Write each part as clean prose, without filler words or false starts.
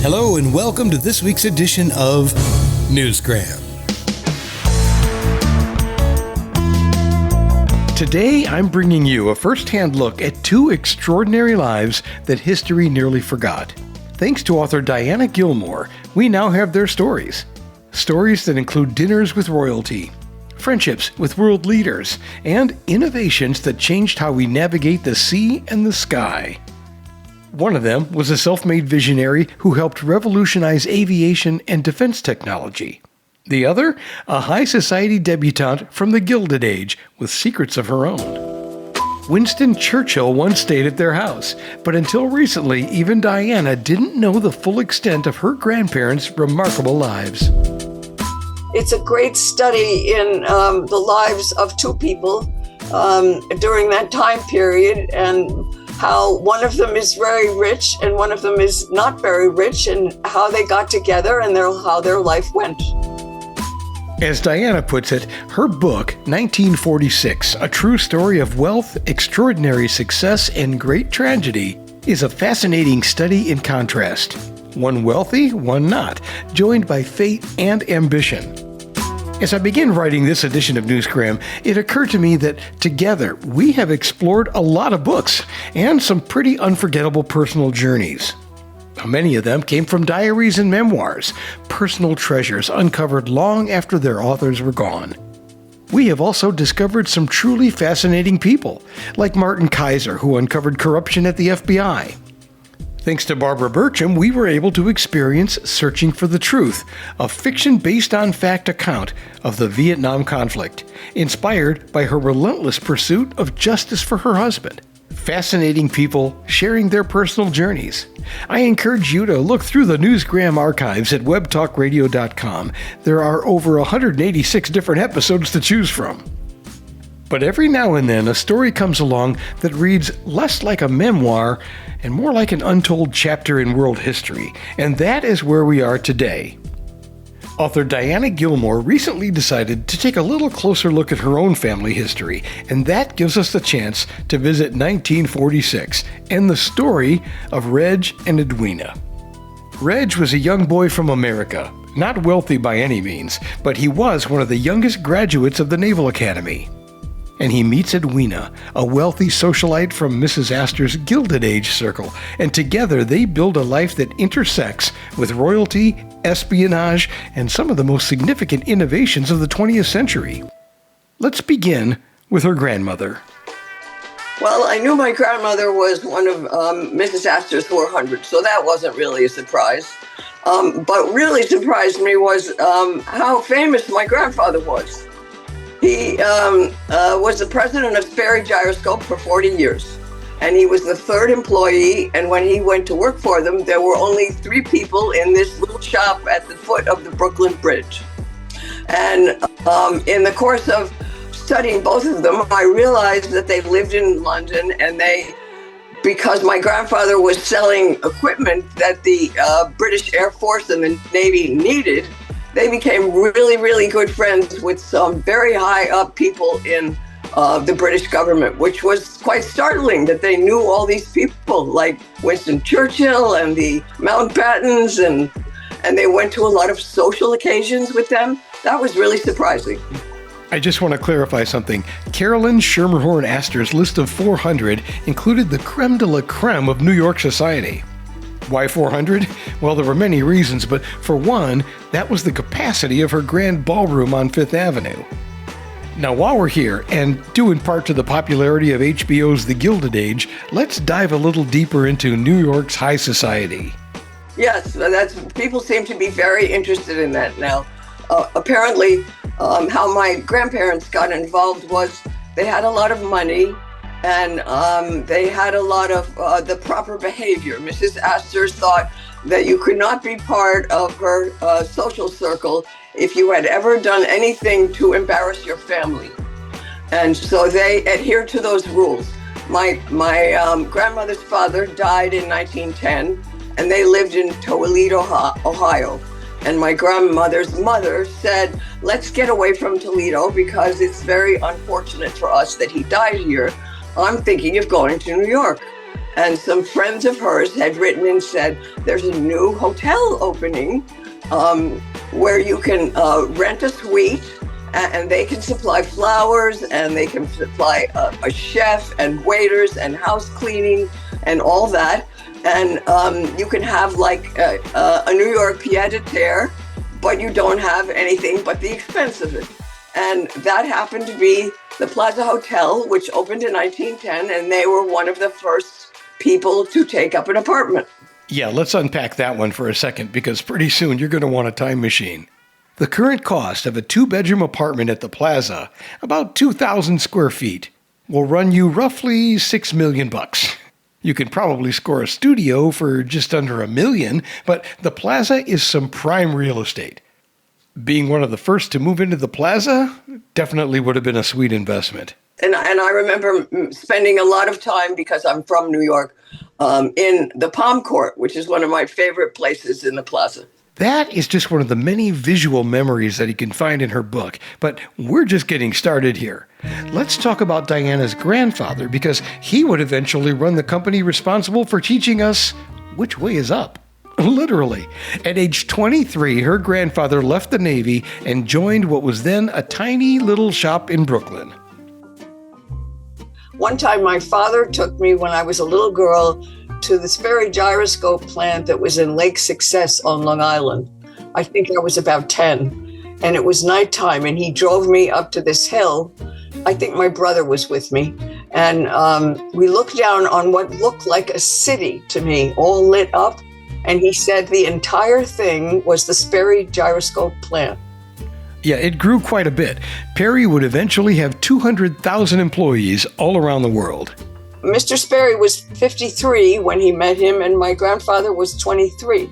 Hello and welcome to this week's edition of Newsgram. Today I'm bringing you a first-hand look at two extraordinary lives that history nearly forgot. Thanks to author Diana Gillmor, we now have their stories. Stories that include dinners with royalty, friendships with world leaders, and innovations that changed how we navigate the sea and the sky. One of them was a self-made visionary who helped revolutionize aviation and defense technology. The other, a high society debutante from the Gilded Age with secrets of her own. Winston Churchill once stayed at their house, but until recently, even Diana didn't know the full extent of her grandparents' remarkable lives. It's a great study in the lives of two people during that time period, and how one of them is very rich and one of them is not very rich, and how they got together and how their life went. As Diana puts it, her book, 1946, A True Story of Wealth, Extraordinary Success, and Great Tragedy, is a fascinating study in contrast. One wealthy, one not, joined by fate and ambition. As I began writing this edition of Newsgram, it occurred to me that together we have explored a lot of books and some pretty unforgettable personal journeys. Many of them came from diaries and memoirs, personal treasures uncovered long after their authors were gone. We have also discovered some truly fascinating people, like Martin Kaiser, who uncovered corruption at the FBI. Thanks to Barbara Burcham, we were able to experience Searching for the Truth, a fiction-based-on-fact account of the Vietnam conflict, inspired by her relentless pursuit of justice for her husband. Fascinating people sharing their personal journeys. I encourage you to look through the Newsgram archives at webtalkradio.com. There are over 186 different episodes to choose from. But every now and then, a story comes along that reads less like a memoir and more like an untold chapter in world history, and that is where we are today. Author Diana Gillmor recently decided to take a little closer look at her own family history, and that gives us the chance to visit 1946 and the story of Reg and Edwina. Reg was a young boy from America, not wealthy by any means, but he was one of the youngest graduates of the Naval Academy. And he meets Edwina, a wealthy socialite from Mrs. Astor's Gilded Age circle, and together they build a life that intersects with royalty, espionage, and some of the most significant innovations of the 20th century. Let's begin with her grandmother. Well, I knew my grandmother was one of Mrs. Astor's 400, so that wasn't really a surprise. But really surprised me was how famous my grandfather was. He was the president of Sperry Gyroscope for 40 years, and he was the third employee, and when he went to work for them, there were only 3 people in this little shop at the foot of the Brooklyn Bridge. And in the course of studying both of them, I realized that they lived in London, and because my grandfather was selling equipment that the British Air Force and the Navy needed, they became really, really good friends with some very high up people in the British government, which was quite startling that they knew all these people like Winston Churchill and the Mountbattens, and they went to a lot of social occasions with them. That was really surprising. I just want to clarify something. Carolyn Schermerhorn Astor's list of 400 included the creme de la creme of New York society. Why 400? Well, there were many reasons, but for one, that was the capacity of her grand ballroom on Fifth Avenue. Now, while we're here, and due in part to the popularity of HBO's The Gilded Age, let's dive a little deeper into New York's high society. Yes, people seem to be very interested in that now. Apparently, how my grandparents got involved was they had a lot of money, and they had a lot of the proper behavior. Mrs. Astor thought that you could not be part of her social circle if you had ever done anything to embarrass your family. And so they adhered to those rules. My grandmother's father died in 1910, and they lived in Toledo, Ohio. And my grandmother's mother said, let's get away from Toledo because it's very unfortunate for us that he died here. I'm thinking of going to New York. And some friends of hers had written and said, there's a new hotel opening where you can rent a suite, and they can supply flowers, and they can supply a chef and waiters and house cleaning and all that. And you can have like a New York pied-à-terre, but you don't have anything but the expense of it. And that happened to be the Plaza Hotel, which opened in 1910, and they were one of the first people to take up an apartment. Yeah, let's unpack that one for a second, because pretty soon you're going to want a time machine. The current cost of a 2-bedroom apartment at the Plaza, about 2,000 square feet, will run you roughly $6 million. You can probably score a studio for just under $1 million, but the Plaza is some prime real estate. Being one of the first to move into the Plaza definitely would have been a sweet investment. And I remember spending a lot of time, because I'm from New York, in the Palm Court, which is one of my favorite places in the Plaza. That is just one of the many visual memories that you can find in her book, but we're just getting started here. Let's talk about Diana's grandfather, because he would eventually run the company responsible for teaching us which way is up. Literally. At age 23, her grandfather left the Navy and joined what was then a tiny little shop in Brooklyn. One time my father took me when I was a little girl to the Sperry Gyroscope plant that was in Lake Success on Long Island. I think I was about 10, and it was nighttime, and he drove me up to this hill. I think my brother was with me, and we looked down on what looked like a city to me, all lit up, and he said the entire thing was the Sperry Gyroscope plant. Yeah, it grew quite a bit. Perry would eventually have 200,000 employees all around the world. Mr. Sperry was 53 when he met him, and my grandfather was 23.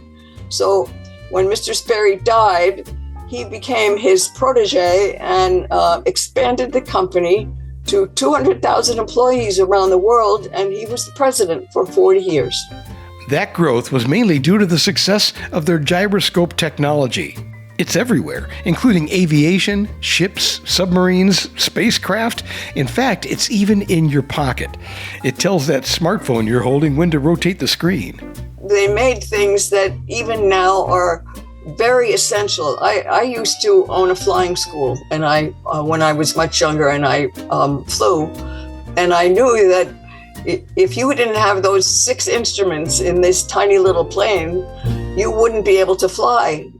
So when Mr. Sperry died, he became his protege and expanded the company to 200,000 employees around the world, and he was the president for 40 years. That growth was mainly due to the success of their gyroscope technology. It's everywhere, including aviation, ships, submarines, spacecraft. In fact, it's even in your pocket. It tells that smartphone you're holding when to rotate the screen. They made things that even now are very essential. I used to own a flying school, and when I was much younger, and I flew, and I knew that if you didn't have those 6 instruments in this tiny little plane, you wouldn't be able to fly.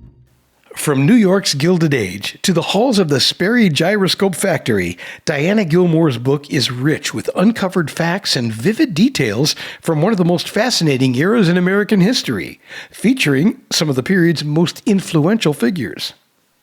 From New York's Gilded Age to the halls of the Sperry Gyroscope factory, Diana Gillmor's book is rich with uncovered facts and vivid details from one of the most fascinating eras in American history, featuring some of the period's most influential figures.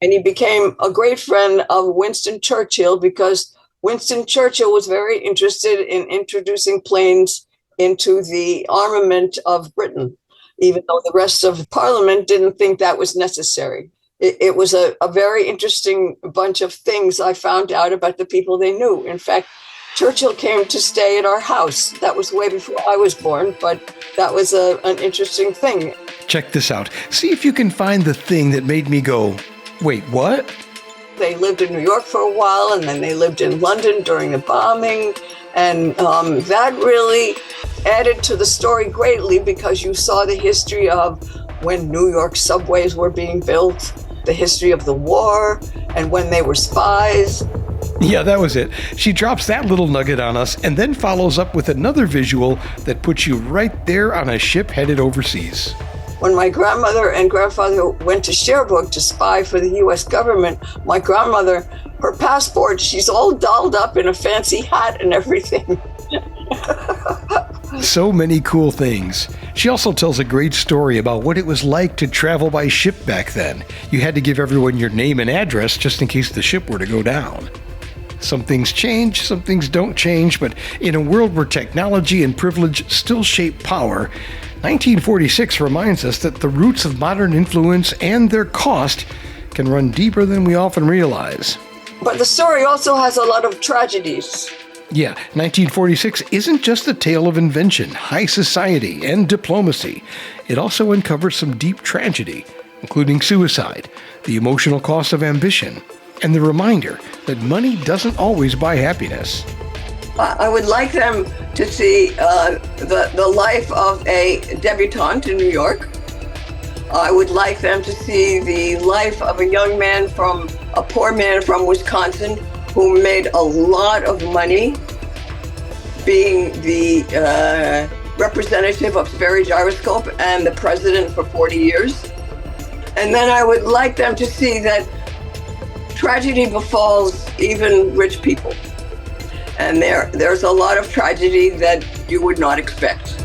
And he became a great friend of Winston Churchill, because Winston Churchill was very interested in introducing planes into the armament of Britain, even though the rest of Parliament didn't think that was necessary. It was a very interesting bunch of things I found out about the people they knew. In fact, Churchill came to stay at our house. That was way before I was born, but that was an interesting thing. Check this out. See if you can find the thing that made me go, wait, what? They lived in New York for a while, and then they lived in London during the bombing. And that really added to the story greatly, because you saw the history of when New York subways were being built, the history of the war, and when they were spies. Yeah, that was it. She drops that little nugget on us and then follows up with another visual that puts you right there on a ship headed overseas. When my grandmother and grandfather went to Sherbrooke to spy for the U.S. government, my grandmother, her passport, she's all dolled up in a fancy hat and everything. So many cool things. She also tells a great story about what it was like to travel by ship back then. You had to give everyone your name and address just in case the ship were to go down. Some things change, some things don't change, but in a world where technology and privilege still shape power, 1946 reminds us that the roots of modern influence and their cost can run deeper than we often realize. But the story also has a lot of tragedies. Yeah, 1946 isn't just a tale of invention, high society, and diplomacy. It also uncovers some deep tragedy, including suicide, the emotional cost of ambition, and the reminder that money doesn't always buy happiness. I would like them to see the life of a debutante in New York. I would like them to see the life of a young man a poor man from Wisconsin who made a lot of money being the representative of Sperry Gyroscope and the president for 40 years. And then I would like them to see that tragedy befalls even rich people. And there's a lot of tragedy that you would not expect.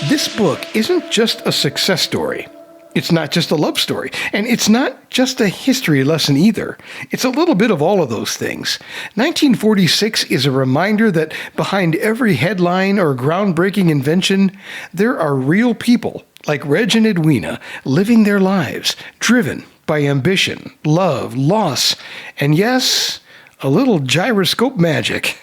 This book isn't just a success story. It's not just a love story. And it's not just a history lesson either. It's a little bit of all of those things. 1946 is a reminder that behind every headline or groundbreaking invention, there are real people like Reg and Edwina living their lives, driven by ambition, love, loss, and yes, a little gyroscope magic.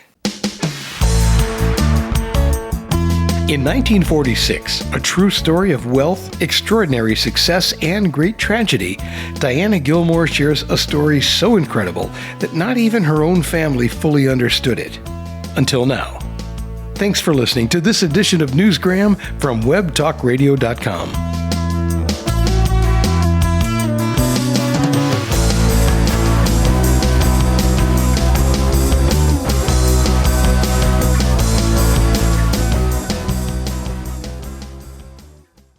In 1946, a true story of wealth, extraordinary success, and great tragedy, Diana Gillmor shares a story so incredible that not even her own family fully understood it. Until now. Thanks for listening to this edition of Newsgram from webtalkradio.com.